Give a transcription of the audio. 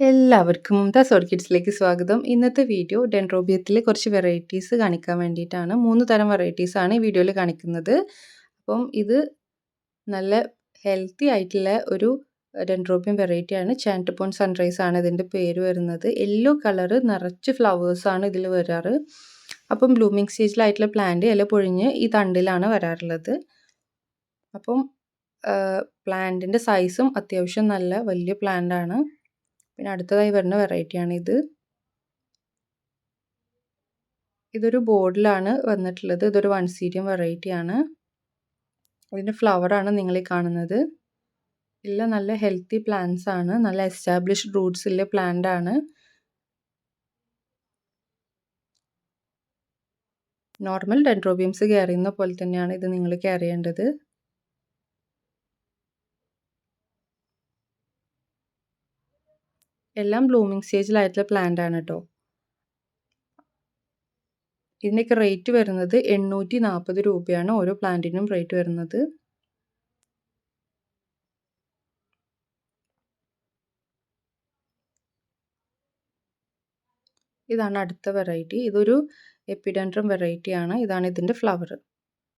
എല്ലാവർക്കും മുംതാസ് ഓർക്കിഡ്സിലേക്ക് സ്വാഗതം. ഇന്നത്തെ വീഡിയോ ഡെൻഡ്രോബിയത്തിലെ കുറച്ച് വെറൈറ്റീസ് കാണിക്കാൻ വേണ്ടിയിട്ടാണ്. 3 തരം വെറൈറ്റീസാണ് ഈ വീഡിയോയിൽ കാണിക്കുന്നത്. അപ്പം ഇത് നല്ല ഹെൽത്തി ആയിട്ടുള്ള ഒരു ഡെൻഡ്രോബിയം വെറൈറ്റിയാണ്. ചാൻറ്റപ്പോൺ സൺറൈസ് ആണ് ഇതിൻ്റെ പേര് വരുന്നത്. യെല്ലോ കളറ് നിറച്ച് ഫ്ലവേഴ്സാണ് ഇതിൽ വരാറ്. അപ്പം ബ്ലൂമിങ് സ്റ്റേജിലായിട്ടുള്ള പ്ലാന്റ് ഇല പൊഴിഞ്ഞ് ഈ തണ്ടിലാണ് വരാറുള്ളത്. അപ്പം പ്ലാന്റിൻ്റെ സൈസും അത്യാവശ്യം നല്ല വലിയ പ്ലാന്റാണ്. പിന്നെ അടുത്തതായി വരുന്ന വെറൈറ്റിയാണിത്. ഇതൊരു ബോർഡിലാണ് വന്നിട്ടുള്ളത്. ഇതൊരു വൺസീരിയം വെറൈറ്റിയാണ്. ഇതിൻ്റെ ഫ്ലവറാണ് നിങ്ങളീ കാണുന്നത്. എല്ലാം നല്ല ഹെൽത്തി പ്ലാന്റ്സ് ആണ്. നല്ല എസ്റ്റാബ്ലിഷ്ഡ് റൂട്ട്സ് ഉള്ള പ്ലാന്റ് ആണ്. നോർമൽ ഡെൻഡ്രോബിയംസ് കെയർ ചെയ്യുന്ന പോലെ തന്നെയാണ് ഇത് നിങ്ങൾ കെയർ ചെയ്യേണ്ടത്. എല്ലാം ബ്ലൂമിങ് സ്റ്റേജിലായിട്ടുള്ള പ്ലാന്റ് ആണ് കേട്ടോ. ഇതിൻ്റെയൊക്കെ റേറ്റ് വരുന്നത് 840 രൂപയാണ് ഓരോ പ്ലാന്റിനും റേറ്റ് വരുന്നത്. ഇതാണ് അടുത്ത വെറൈറ്റി. ഇതൊരു എപ്പിഡെൻഡ്രം വെറൈറ്റിയാണ്. ഇതാണ് ഇതിൻ്റെ ഫ്ലവർ.